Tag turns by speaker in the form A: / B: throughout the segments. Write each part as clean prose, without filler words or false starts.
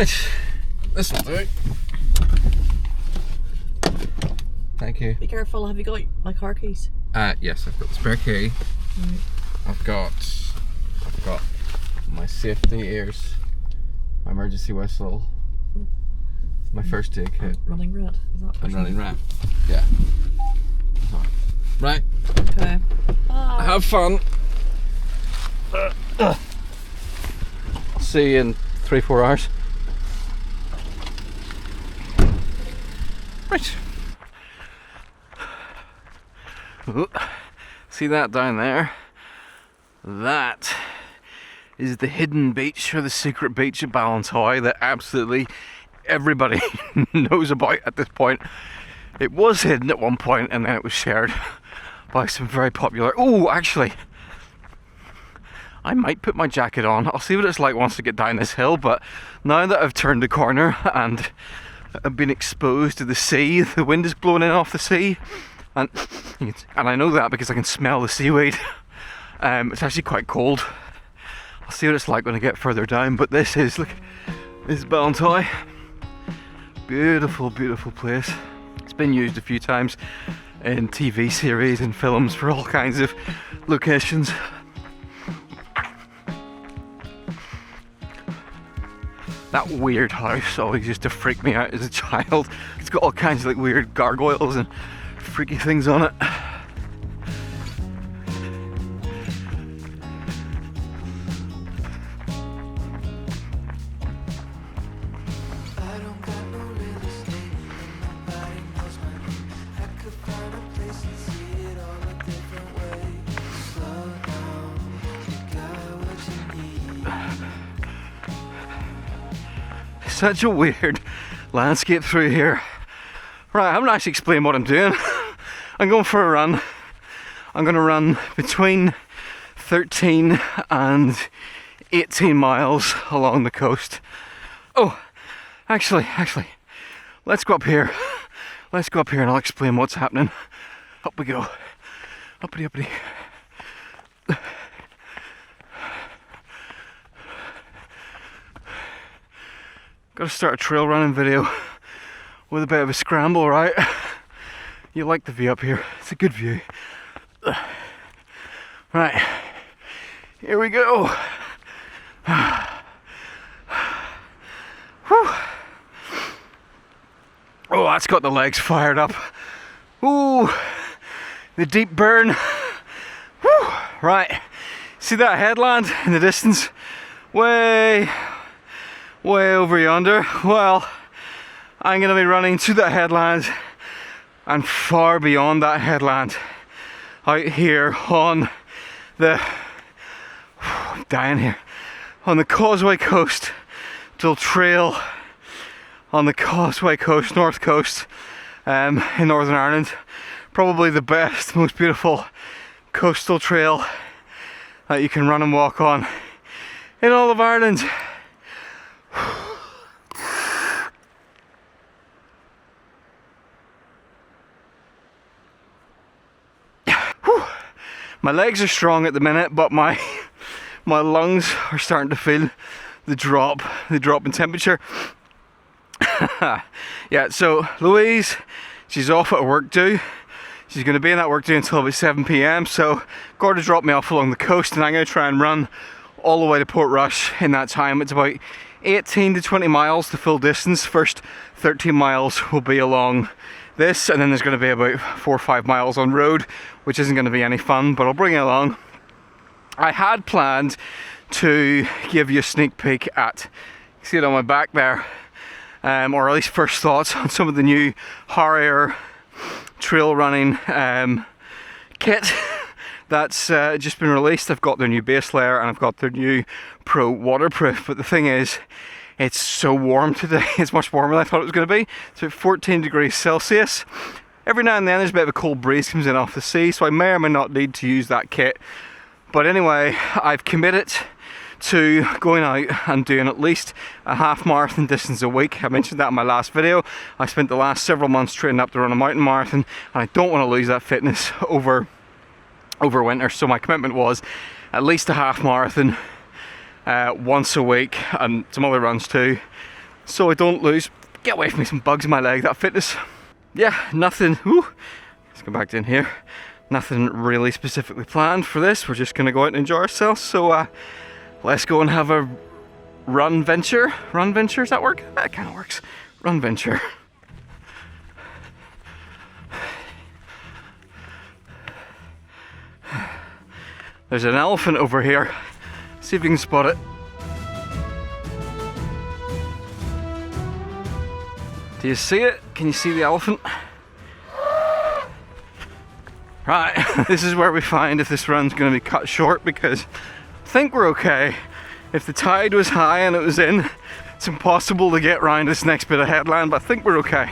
A: Right, this will do. Thank you.
B: Be careful, have you got my car keys?
A: Yes, I've got the spare key. I've got my safety ears, my emergency whistle, my first aid kit.
B: Running red, is that
A: And running red. Yeah. Right.
B: Okay. Bye.
A: Have fun. See you in 3-4 hours. Right. Ooh. See that down there? That is the hidden beach, or the secret beach at Ballintoy that absolutely everybody knows about at this point. It was hidden at one point and then it was shared by some very popular... Oh, actually, I might put my jacket on. I'll see what it's like once I get down this hill, but now that I've turned the corner and I've been exposed to the sea, the wind is blowing in off the sea, and I know that because I can smell the seaweed. It's actually quite cold. I'll see what it's like when I get further down, but this is, look, this is Ballintoy. Beautiful, beautiful place. It's been used a few times in TV series and films for all kinds of locations. That weird house always used to freak me out as a child. It's got all kinds of like weird gargoyles and freaky things on it. Such a weird landscape through here. Right, I haven't actually explained what I'm doing. I'm going for a run. I'm going to run between 13 and 18 miles along the coast. Oh, actually, let's go up here. Let's go up here and I'll explain what's happening. Up we go. Uppity, uppity. Gotta start a trail running video with a bit of a scramble, right? You like the view up here, it's a good view. Right, here we go. Whew. Oh, that's got the legs fired up. Ooh, the deep burn. Whew. Right, see that headland in the distance? Way over yonder. Well, I'm going to be running to that headland and far beyond that headland, out here on the I'm dying here, on the Causeway coast, till trail on the Causeway coast, north coast, in Northern Ireland. Probably the best, most beautiful coastal trail that you can run and walk on in all of Ireland. My legs are strong at the minute, but my lungs are starting to feel the drop in temperature. Yeah, so Louise, she's off at work do. She's going to be in that work do until about 7 PM, so got to drop me off along the coast, and I'm going to try and run all the way to Portrush in that time. It's about 18 to 20 miles the full distance. First 13 miles will be along this, and then there's going to be about 4 or 5 miles on road, which isn't going to be any fun, but I'll bring it along. I had planned to give you a sneak peek at, see it on my back there, or at least first thoughts on some of the new Harrier trail running kit that's just been released. I've got their new base layer and I've got their new Pro waterproof, but the thing is, it's so warm today. It's much warmer than I thought it was going to be. It's about 14 degrees Celsius. Every now and then there's a bit of a cold breeze comes in off the sea, so I may or may not need to use that kit. But anyway, I've committed to going out and doing at least a half marathon distance a week. I mentioned that in my last video. I spent the last several months training up to run a mountain marathon, and I don't want to lose that fitness over winter. So my commitment was at least a half marathon once a week, and some other runs too, so I don't lose. Get away from me, some bugs in my leg, that fitness. Yeah, nothing. Whew. Let's go back in here. Nothing really specifically planned for this. We're just gonna go out and enjoy ourselves. So let's go and have a run venture. Run venture, does that work? That kind of works. Run venture. There's an elephant over here. See if you can spot it. Do you see it? Can you see the elephant? Right, this is where we find if this run's going to be cut short, because I think we're okay. If the tide was high and it was in, it's impossible to get round this next bit of headland, but I think we're okay.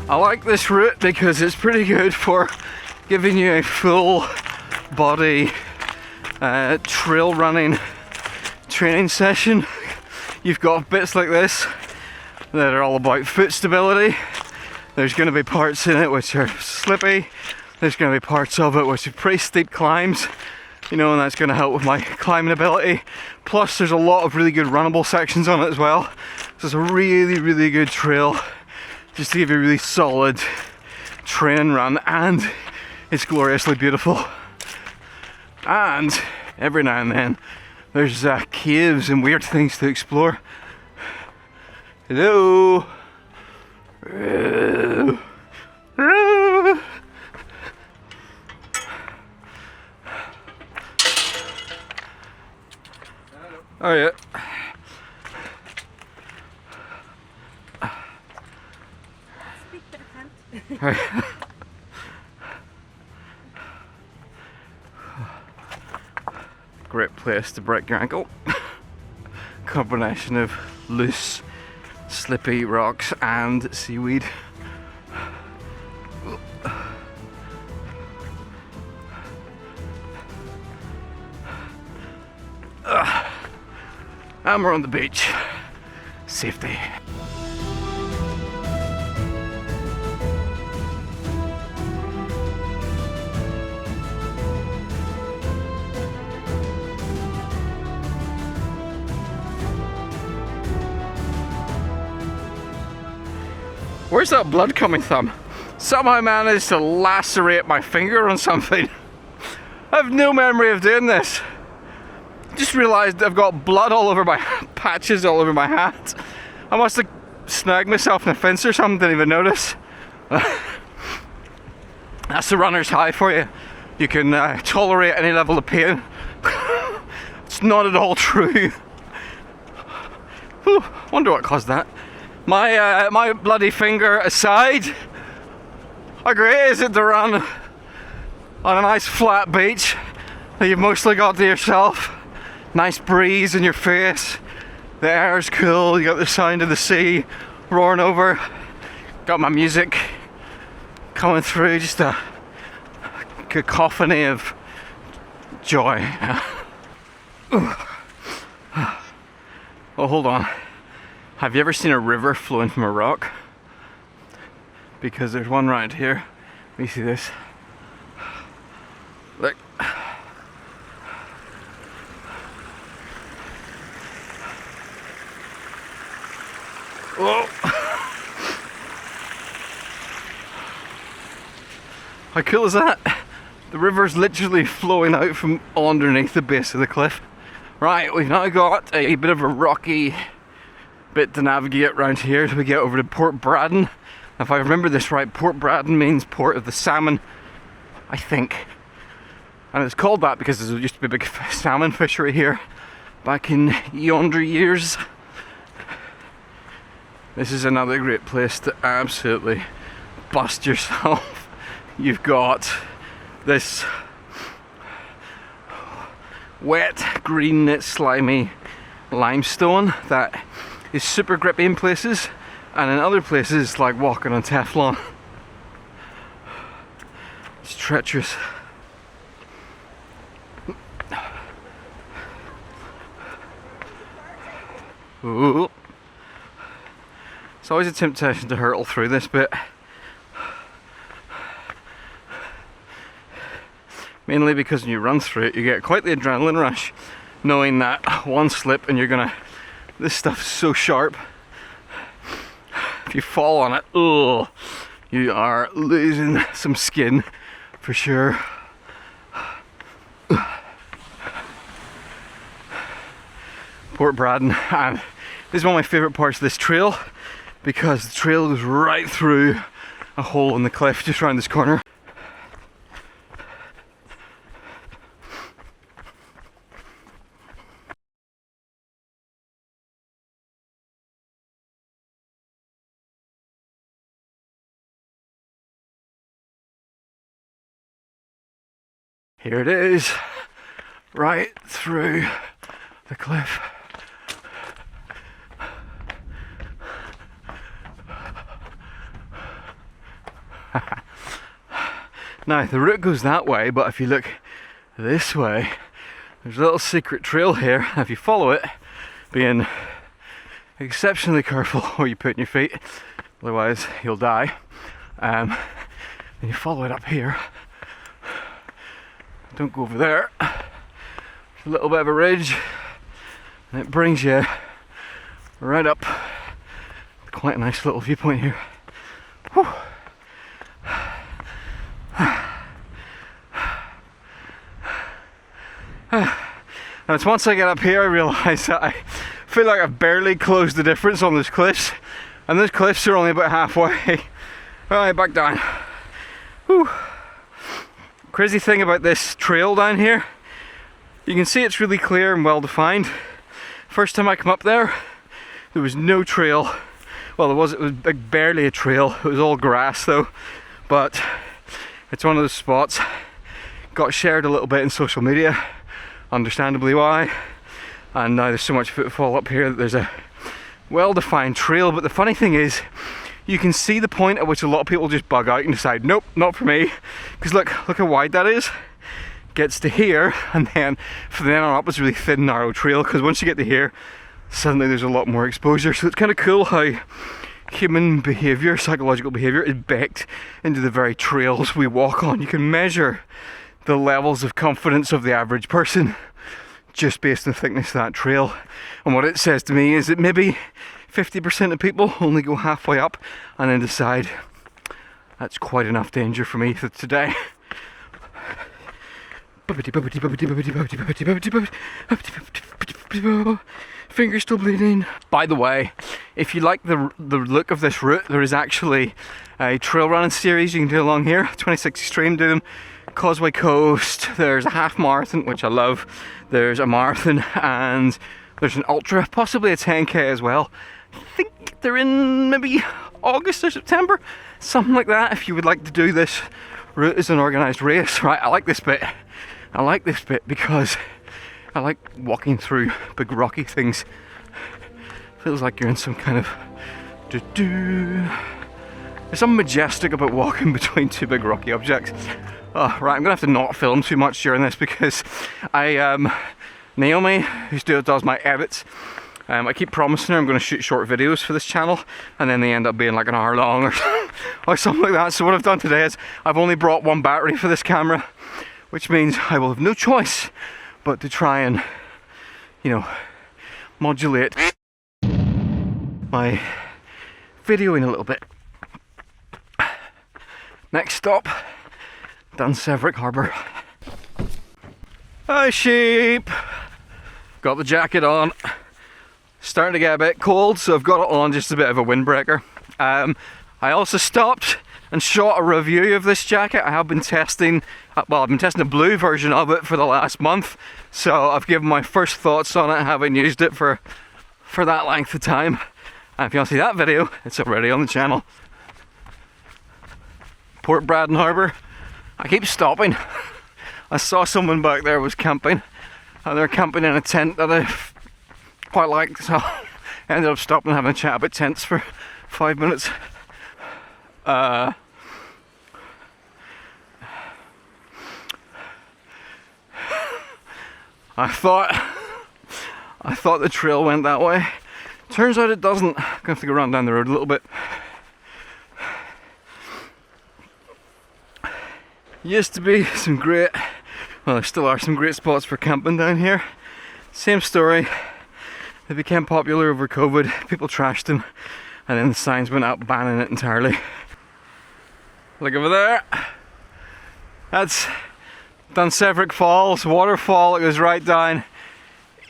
A: I like this route because it's pretty good for giving you a full body trail running training session. You've got bits like this that are all about foot stability. There's going to be parts in it which are slippy. There's going to be parts of it which are pretty steep climbs, you know, and that's going to help with my climbing ability. Plus there's a lot of really good runnable sections on it as well. So it's a really, really good trail just to give you a really solid train run, and it's gloriously beautiful. And every now and then there's caves and weird things to explore. Hello. Oh yeah. Great place to break your ankle. Combination of loose, slippy rocks and seaweed. And we're on the beach. Safety. Where's that blood coming from? Somehow managed to lacerate my finger on something. I have no memory of doing this. Just realised I've got blood all over my patches all over my hat. I must have snagged myself in a fence or something, didn't even notice. That's the runner's high for you. You can tolerate any level of pain. It's not at all true. Whew, wonder what caused that. My bloody finger aside, how great is it to run on a nice flat beach that you've mostly got to yourself? Nice breeze in your face, the air's cool, you got the sound of the sea roaring over, got my music coming through, just a cacophony of joy. Oh, hold on. Have you ever seen a river flowing from a rock? Because there's one right here. Let me see this. Look. Oh! How cool is that? The river's literally flowing out from underneath the base of the cliff. Right, we've now got a bit of a rocky bit to navigate around here till we get over to Port Braddon. If I remember this right, Port Braddon means Port of the Salmon, I think. And it's called that because there used to be a big salmon fishery here back in yonder years. This is another great place to absolutely bust yourself. You've got this wet, green, slimy limestone that is super grippy in places, and in other places it's like walking on Teflon. It's treacherous. Ooh. It's always a temptation to hurtle through this bit. Mainly because when you run through it you get quite the adrenaline rush. knowing that one slip and you're gonna, this stuff's so sharp, if you fall on it, oh, you are losing some skin for sure. Port Braddon, and this is one of my favourite parts of this trail because the trail goes right through a hole in the cliff just around this corner. Here it is, right through the cliff. Now the route goes that way, but if you look this way, there's a little secret trail here. If you follow it, being exceptionally careful where you put your feet, otherwise you'll die. And you follow it up here. Don't go over there. There's a little bit of a ridge, and it brings you right up. Quite a nice little viewpoint here. Whew. And it's once I get up here I realise that I feel like I've barely closed the difference on those cliffs, and those cliffs are only about halfway. Right, back down. Whew. Crazy thing about this trail down here, you can see it's really clear and well defined. First time I come up there was no trail. Well, it was like barely a trail. It was all grass though, but it's one of those spots. Got shared a little bit in social media, understandably why, and now there's so much footfall up here that there's a well-defined trail. But the funny thing is, you can see the point at which a lot of people just bug out and decide, nope, not for me. Because look how wide that is. Gets to here, and then from then on up it's a really thin, narrow trail, because once you get to here, suddenly there's a lot more exposure. So it's kind of cool how human behaviour, psychological behaviour, is baked into the very trails we walk on. You can measure the levels of confidence of the average person just based on the thickness of that trail. And what it says to me is that maybe 50% of people only go halfway up and then decide, that's quite enough danger for me for today. Fingers still bleeding. By the way, if you like the look of this route, there is actually a trail running series you can do along here. 26 Extreme do them. Causeway Coast, there's a half marathon, which I love, there's a marathon, and there's an ultra, possibly a 10k as well. I think they're in maybe August or September, something like that, if you would like to do this route as an organised race. Right, I like this bit. I like this bit because I like walking through big rocky things. Feels like you're in some kind of there's something majestic about walking between two big rocky objects. Oh, right, I'm gonna have to not film too much during this because Naomi, who does my edits, I keep promising her I'm going to shoot short videos for this channel, and then they end up being like an hour long or something like that. So what I've done today is I've only brought one battery for this camera, which means I will have no choice but to try and, you know, modulate my videoing a little bit. Next stop, down Severick Harbour. Hi sheep! Got the jacket on. Starting to get a bit cold, so I've got it on just a bit of a windbreaker. I also stopped and shot a review of this jacket. I have been testing, well, I've been testing the blue version of it for the last month, so I've given my first thoughts on it, having used it for that length of time. And if you want to see that video, it's already on the channel. Port Braddon Harbour. I keep stopping. I saw someone back there was camping, and they're camping in a tent that I quite liked, so I ended up stopping and having a chat about tents for 5 minutes. I thought the trail went that way. Turns out it doesn't. I'm gonna have to go around down the road a little bit. Used to be some great, well there still are some great spots for camping down here. Same story. They became popular over COVID. People trashed them, and then the signs went up banning it entirely. Look over there. That's Severick Falls, waterfall. It goes right down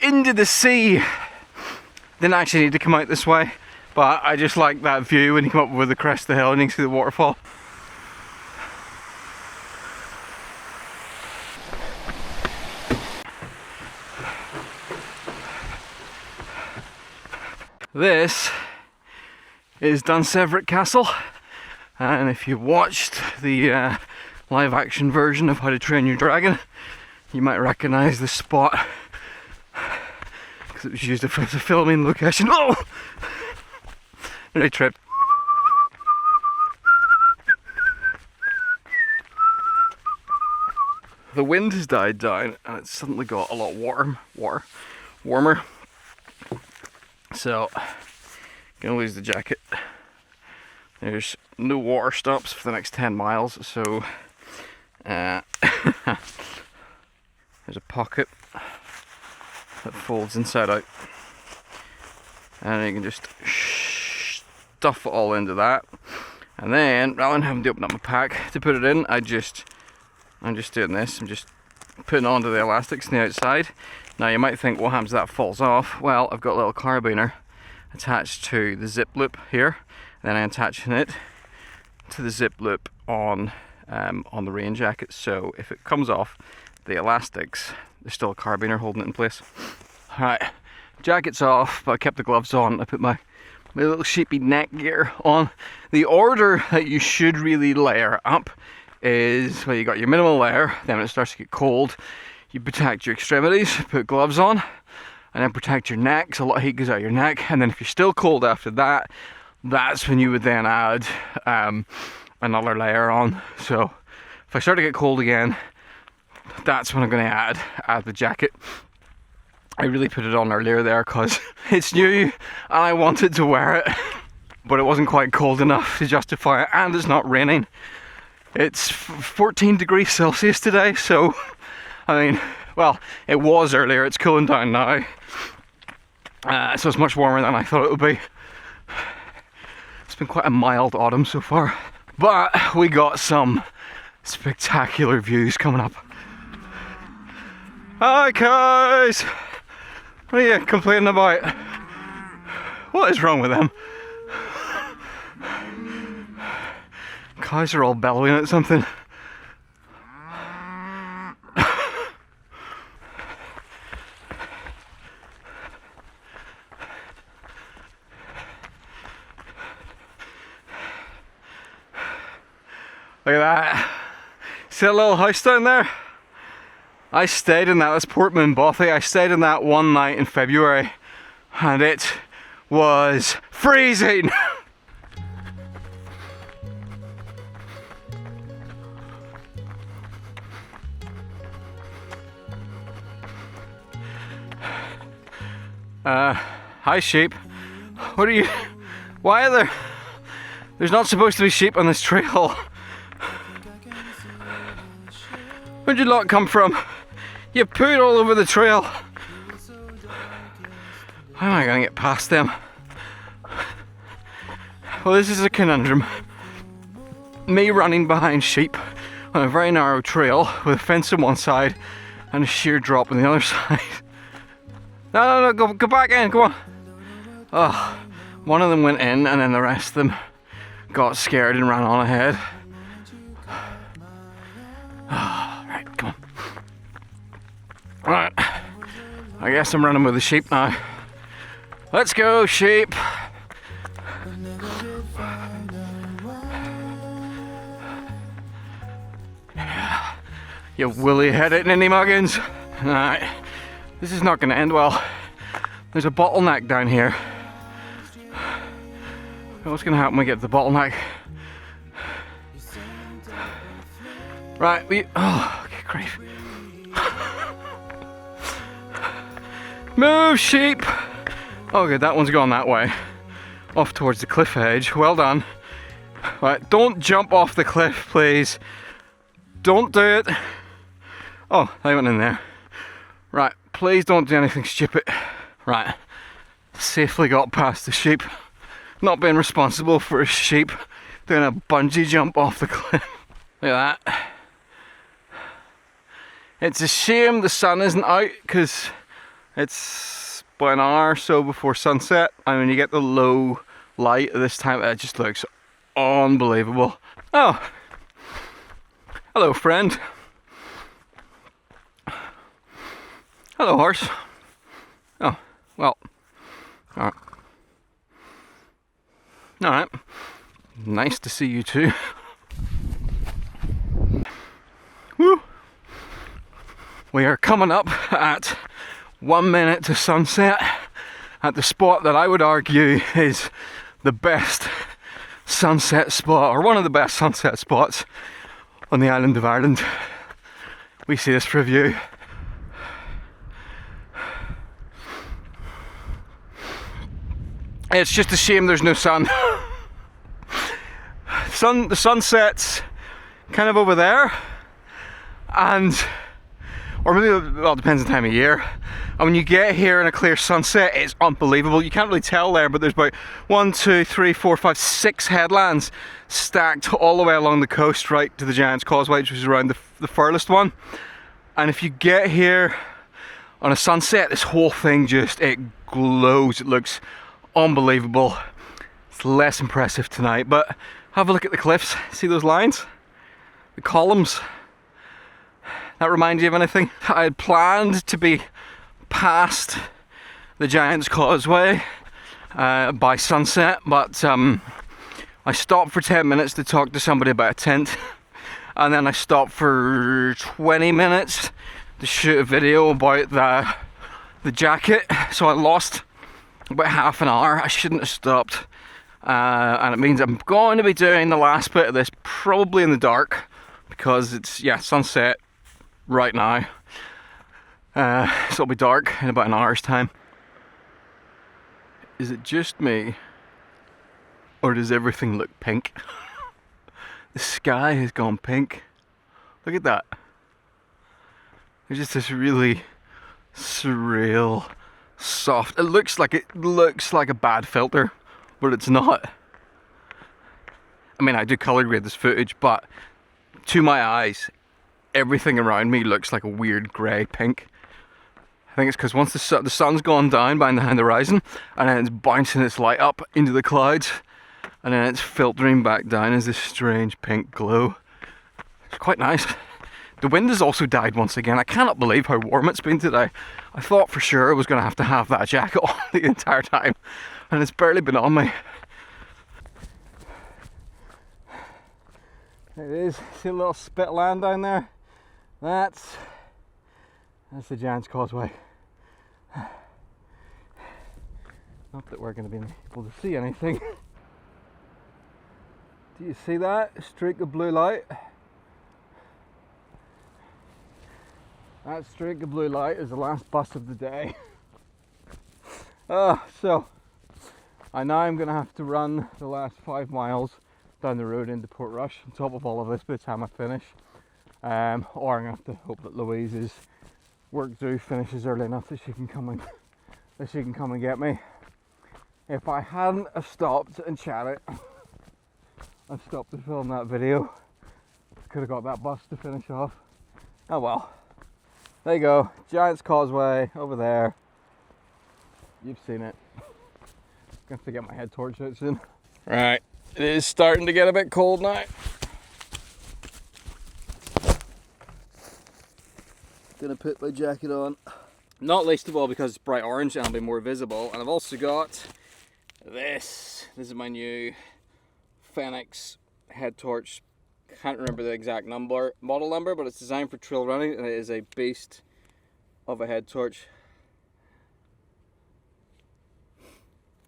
A: into the sea. Didn't actually need to come out this way, but I just like that view when you come up with the crest of the hill and you can see the waterfall. This is Severick Castle, and if you watched the live action version of How to Train Your Dragon, you might recognise this spot because it was used as a filming location. Oh! Nearly tripped. The wind has died down and it's suddenly got a lot warmer. So, gonna lose the jacket. There's no water stops for the next 10 miles, so there's a pocket that folds inside out, and you can just stuff it all into that. And then, rather than having to open up my pack to put it in, I'm just doing this. I'm just putting it onto the elastics on the outside. Now you might think, what happens if that falls off? Well, I've got a little carabiner attached to the zip loop here, and then I'm attaching it to the zip loop on the rain jacket. So if it comes off the elastics, there's still a carabiner holding it in place. Alright, jacket's off, but I kept the gloves on. I put my little sheepy neck gear on. The order that you should really layer up is, well, you got your minimal layer, then when it starts to get cold, you protect your extremities, put gloves on, and then protect your neck, so a lot of heat goes out your neck. And then if you're still cold after that, that's when you would then add another layer on. So if I start to get cold again, that's when I'm going to add the jacket. I really put it on earlier there because it's new and I wanted to wear it, but it wasn't quite cold enough to justify it, and it's not raining. It's 14 degrees Celsius today, so I mean, well, it was earlier, it's cooling down now, so it's much warmer than I thought it would be. It's been quite a mild autumn so far, but we got some spectacular views coming up. Hi guys! What are you complaining about? What is wrong with them? Cows are all bellowing at something. Look at that. See that little house down there? I stayed in that. That's Portman Bothy. I stayed in that one night in February and it was freezing. Hi sheep. What are you... Why are there... There's not supposed to be sheep on this trail. Where'd your lot come from? You pooed all over the trail. How am I going to get past them? Well, this is a conundrum. Me running behind sheep on a very narrow trail with a fence on one side and a sheer drop on the other side. No, go back in, come on. Oh, one of them went in and then the rest of them got scared and ran on ahead. Oh, right, come on. Right, I guess I'm running with the sheep now. Let's go, sheep. You woolly-headed ninny muggins. Alright, this is not going to end well. There's a bottleneck down here. What's going to happen when we get to the bottleneck? Right, oh, okay, great. Move, sheep! Oh, good, that one's gone that way. Off towards the cliff edge. Well done. Right, don't jump off the cliff, please. Don't do it. Oh, they went in there. Right, Please don't do anything stupid. Right, safely got past the sheep. Not being responsible for a sheep doing a bungee jump off the cliff. Look at that. It's a shame the sun isn't out because it's about an hour or so before sunset, and when you get the low light at this time, it just looks unbelievable. Oh, hello friend. Hello horse. Oh, well, alright. Alright, nice to see you too. Woo! We are coming up at 1 minute to sunset at the spot that I would argue is the best sunset spot, or one of the best sunset spots on the island of Ireland. We see this for a view. It's just a shame there's no sun. The sun sets kind of over there, and or maybe, well, it depends on the time of year. And when you get here in a clear sunset, it's unbelievable. You can't really tell there, but there's about 1, 2, 3, 4, 5, 6 headlands stacked all the way along the coast right to the Giant's Causeway, which is around the furthest one. And if you get here on a sunset, this whole thing just, it glows. It looks unbelievable. It's less impressive tonight, but have a look at the cliffs. See those lines? The columns. That reminds you of anything? I had planned to be past the Giant's Causeway by sunset, but I stopped for 10 minutes to talk to somebody about a tent, and then I stopped for 20 minutes to shoot a video about the jacket, so I lost about half an hour. I shouldn't have stopped, and it means I'm going to be doing the last bit of this probably in the dark, because it's, yeah, sunset right now, so it'll be dark in about an hour's time. Is it just me, or does everything look pink? The sky has gone pink. Look at that. There's just this really surreal, soft. It looks like a bad filter, but it's not. I mean, I do color grade this footage, but to my eyes, everything around me looks like a weird grey pink. I think it's because once the sun's gone down behind the horizon, and then it's bouncing its light up into the clouds, and then it's filtering back down as this strange pink glow. It's quite nice. The wind has also died once again. I cannot believe how warm it's been today. I thought for sure I was going to have that jacket on the entire time, and it's barely been on me. There it is. See a little spit of land down there? That's the Giant's Causeway. Not that we're going to be able to see anything. Do you see that streak of blue light? That streak of blue light is the last bus of the day. So I know I'm going to have to run the last 5 miles down the road into Portrush on top of all of this by the time I finish. Or I'm going to have to hope that Louise's work do finishes early enough that she can come and get me. If I hadn't have stopped and chatted and stopped to film that video, I could have got that bus to finish off. Oh well. There you go, Giant's Causeway over there. You've seen it. Gonna have to get my head torch out soon. Right, it is starting to get a bit cold now. Gonna put my jacket on. Not least of all because it's bright orange and I'll be more visible. And I've also got this. This is my new Fenix head torch. Can't remember the exact model number, but it's designed for trail running and it is a beast of a head torch.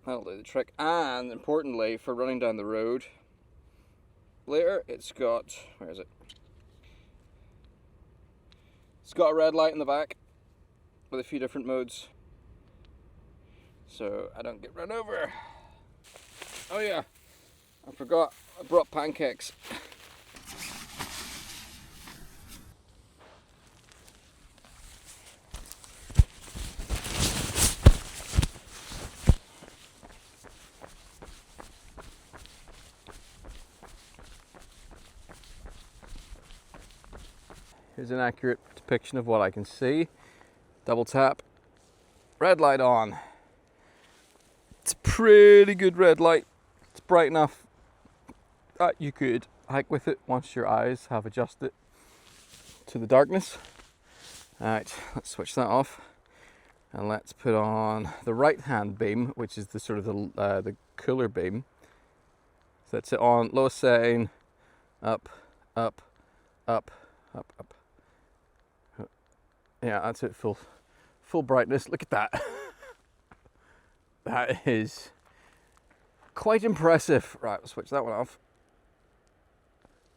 A: That'll do the trick. And importantly, for running down the road later, it's got, where is it? It's got a red light in the back with a few different modes, so I don't get run over. Oh yeah, I forgot, I brought pancakes. Here's an accurate depiction of what I can see. Double tap, red light on. It's a pretty good red light. It's bright enough that you could hike with it once your eyes have adjusted to the darkness. Alright, let's switch that off. And let's put on the right hand beam, which is the sort of the cooler beam. So that's it on lowest setting, up, up, up, up, up. Yeah, that's it, full brightness. Look at that. That is quite impressive. Right, we'll switch that one off.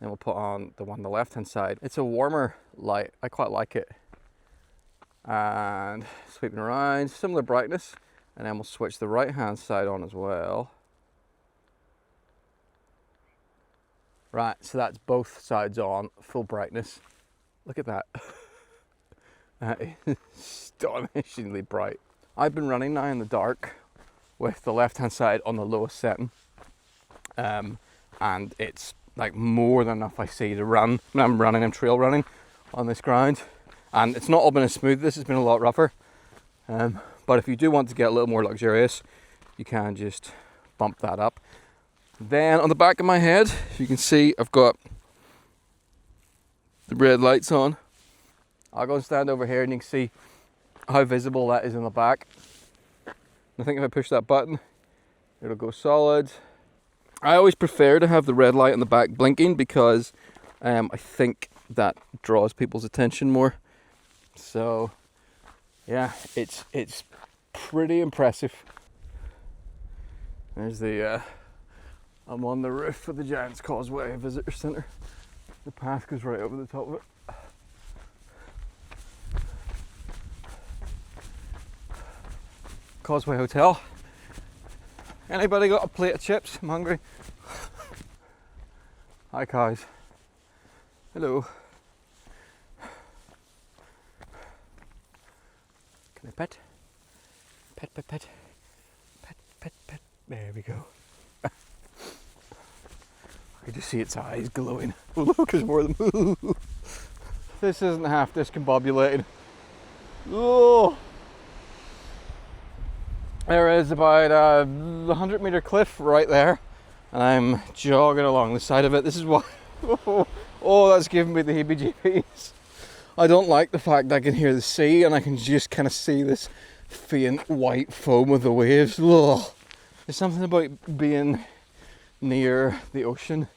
A: Then we'll put on the one on the left hand side. It's a warmer light, I quite like it. And sweeping around, similar brightness, and then we'll switch the right hand side on as well. Right, so that's both sides on, full brightness. Look at that. That is astonishingly bright. I've been running now in the dark with the left hand side on the lowest setting, and it's like more than enough I see to run. I'm trail running on this ground. And it's not all been as smooth, this has been a lot rougher. But if you do want to get a little more luxurious, you can just bump that up. Then on the back of my head, you can see I've got the red lights on. I'll go and stand over here and you can see how visible that is in the back. I think if I push that button, it'll go solid. I always prefer to have the red light on the back blinking because I think that draws people's attention more. So yeah, it's pretty impressive. There's the I'm on the roof of the Giant's Causeway Visitor Centre. The path goes right over the top of it. Causeway Hotel. Anybody got a plate of chips? I'm hungry. Hi cows. Hello. Can I pet? Pet, pet, pet. Pet, pet, pet. There we go. I can just see its eyes glowing. Oh look, there's more of them. This isn't half discombobulated. Oh! There is about a 100 metre cliff right there. And I'm jogging along the side of it. This is what... Oh, that's giving me the heebie-jeebies. I don't like the fact that I can hear the sea and I can just kind of see this faint white foam of the waves. Ugh. There's something about being near the ocean,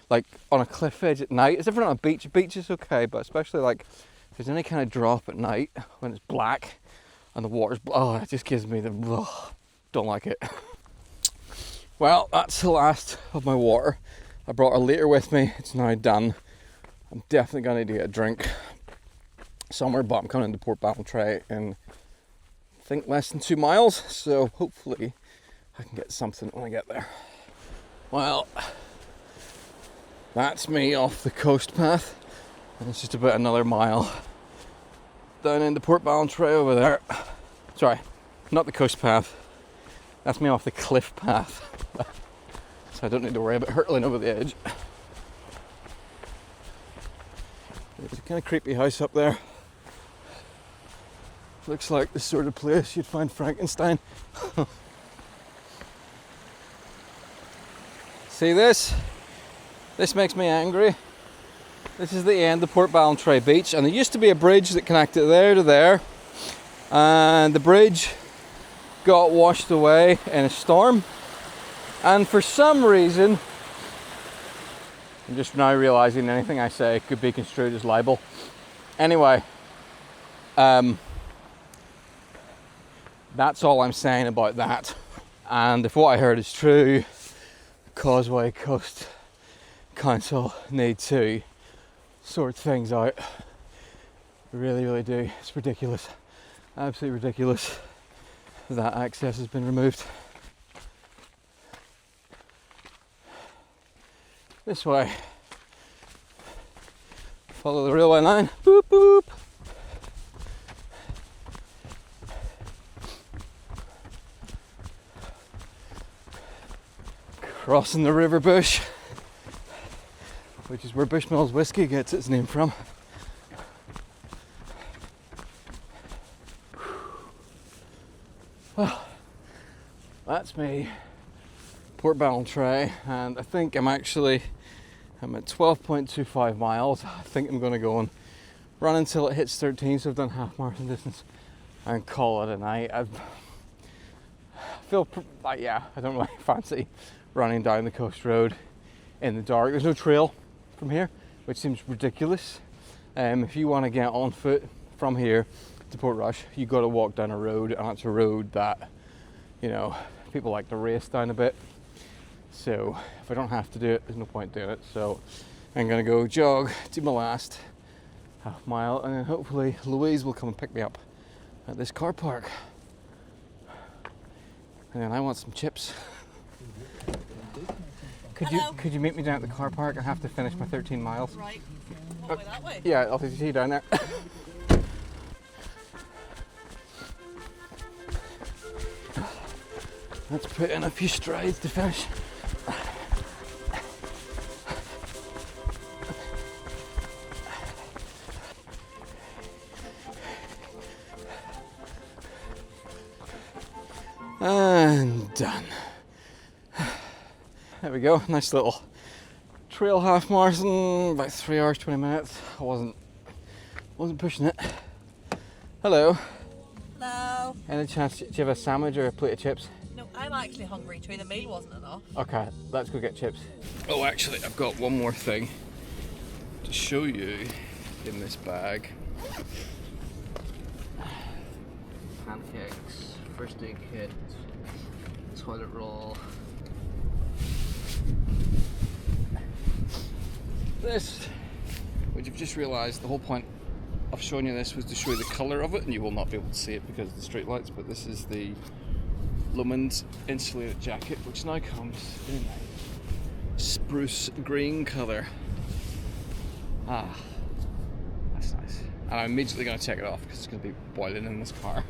A: like on a cliff edge at night. It's different on a beach. A beach is okay, but especially like if there's any kind of drop at night when it's black and the water's... Oh, it just gives me the... Ugh. Don't like it. Well, that's the last of my water. I brought a litre with me. It's now done. I'm definitely going to need to get a drink somewhere, but I'm coming into Port Ballantrae in I think less than 2 miles, so hopefully I can get something when I get there. Well, that's me off the coast path, and it's just about another mile down into Port Ballantrae over there. Sorry, not the coast path, that's me off the cliff path, so I don't need to worry about hurtling over the edge. There's a kind of creepy house up there. Looks like the sort of place you'd find Frankenstein. See this? This makes me angry. This is the end of Port Ballantrae Beach, and there used to be a bridge that connected there to there, and the bridge got washed away in a storm, and for some reason, I'm just now realising anything I say could be construed as libel. Anyway, that's all I'm saying about that. And if what I heard is true, Causeway Coast Council need to sort things out. They really, really do. It's ridiculous. Absolutely ridiculous that access has been removed. This way. Follow the railway line. Boop, boop. Crossing the river bush, which is where Bushmills whiskey gets its name from. That's me, Port Ballantrae, and I think I'm at 12.25 miles. I think I'm going to go and run until it hits 13, so I've done half marathon distance and call it a night. I feel like, yeah, I don't really fancy running down the coast road in the dark. There's no trail from here, which seems ridiculous. If you want to get on foot from here to Portrush, you got to walk down a road, and it's a road that, you know, people like to race down a bit. So if I don't have to do it, there's no point doing it. So I'm gonna go jog to my last half mile, and then hopefully Louise will come and pick me up at this car park. And then I want some chips. Could you meet me down at the car park? I have to finish my 13 miles.
B: Right. What way, that way?
A: Yeah, I'll see you down there. Let's put in a few strides to finish. And done. There we go, nice little trail half marathon, about 3 hours 20 minutes. I wasn't pushing it. Hello.
B: Hello.
A: Any chance, do you have a sandwich or a plate of chips?
B: No, I'm actually hungry too. The meal wasn't enough.
A: Okay, let's go get chips. Oh, actually, I've got one more thing to show you in this bag. Pancakes, first aid kit, toilet roll. This, which I've just realised, the whole point of showing you this was to show you the colour of it, and you will not be able to see it because of the street lights, but this is the Lumens insulated jacket, which now comes in a spruce green colour. Ah, that's nice. And I'm immediately going to take it off because it's going to be boiling in this car.